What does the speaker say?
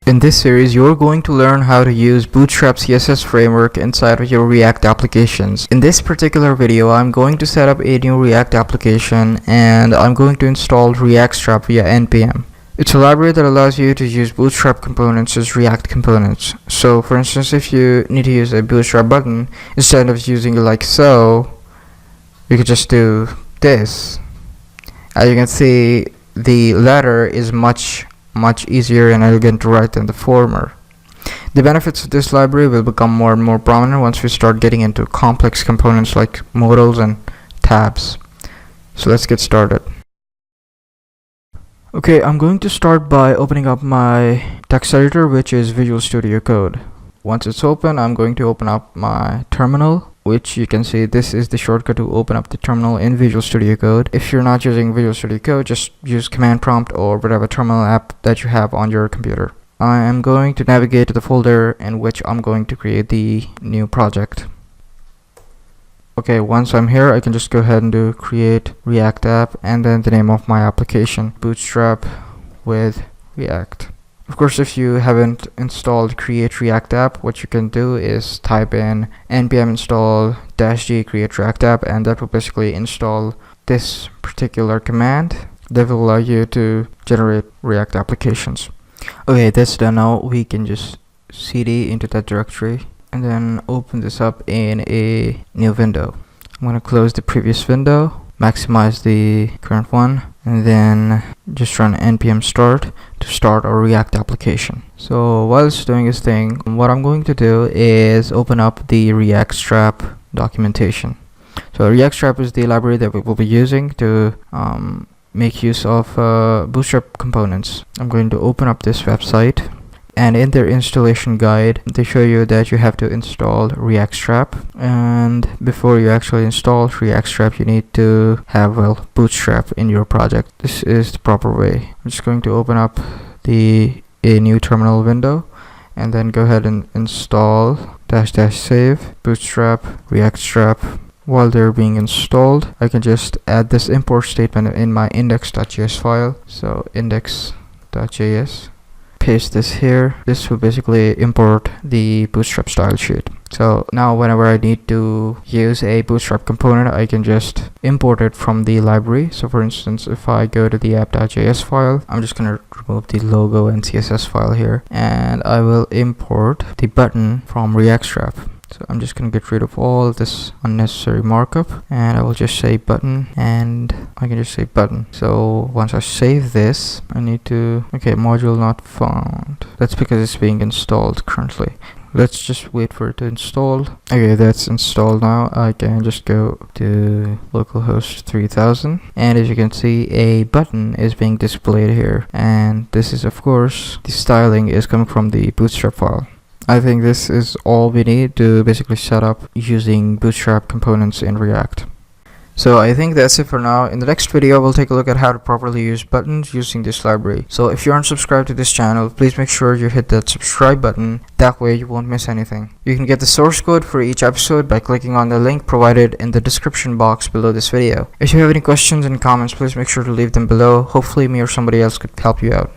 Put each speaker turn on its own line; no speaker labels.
In this series, you're going to learn how to use Bootstrap CSS framework inside of your React applications. In this particular video, I'm going to set up a new React application and I'm going to install Reactstrap via npm. It's a library that allows you to use Bootstrap components as React components. So for instance, if you need to use a Bootstrap button, instead of using it like so, you could just do this. As you can see, the latter is much easier and elegant to write than the former. The benefits of this library will become more and more prominent once we start getting into complex components like modals and tabs. So let's get started. Okay, I'm going to start by opening up my text editor, which is Visual Studio Code. Once it's open, I'm going to open up my terminal, which you can see this is the shortcut to open up the terminal in Visual Studio Code. If you're not using Visual Studio Code, just use command prompt or whatever terminal app that you have on your computer. I am going to navigate to the folder in which I'm going to create the new project. Okay, once I'm here, I can just go ahead and do create React app and then the name of my application, Bootstrap with React. Of course, if you haven't installed create React app, what you can do is type in npm install -g create React app, and that will basically install this particular command that will allow you to generate React applications. Okay, that's done. Now we can just cd into that directory and then open this up in a new window. I'm going to close the previous window, maximize the current one, and then just run npm start to start our React application. So while it's doing its thing, what I'm going to do is open up the Reactstrap documentation. So Reactstrap is the library that we will be using to make use of Bootstrap components. I'm going to open up this website, and in their installation guide they show you that you have to install Reactstrap, and before you actually install Reactstrap you need to have Bootstrap in your project. This is the proper way. I'm just going to open up a new terminal window and then go ahead and install --save Bootstrap Reactstrap. While they're being installed, I can just add this import statement in my index.js file. So index.js, paste this here. This will basically import the Bootstrap style sheet. So now whenever I need to use a Bootstrap component, I can just import it from the library. So for instance, if I go to the app.js file, I'm just going to remove the logo and CSS file here, and I will import the button from Reactstrap. So I'm just going to get rid of all this unnecessary markup, and I will just say button, and I can just say button. So once I save this, I need to, okay, module not found. That's because it's being installed currently. Let's just wait for it to install. Okay, that's installed now. I can just go to localhost 3000, and as you can see, a button is being displayed here, and this is, of course, the styling is coming from the Bootstrap file. I think this is all we need to basically set up using Bootstrap components in React. So I think that's it for now. In the next video, we'll take a look at how to properly use buttons using this library. So if you aren't subscribed to this channel, please make sure you hit that subscribe button. That way you won't miss anything. You can get the source code for each episode by clicking on the link provided in the description box below this video. If you have any questions and comments, please make sure to leave them below. Hopefully me or somebody else could help you out.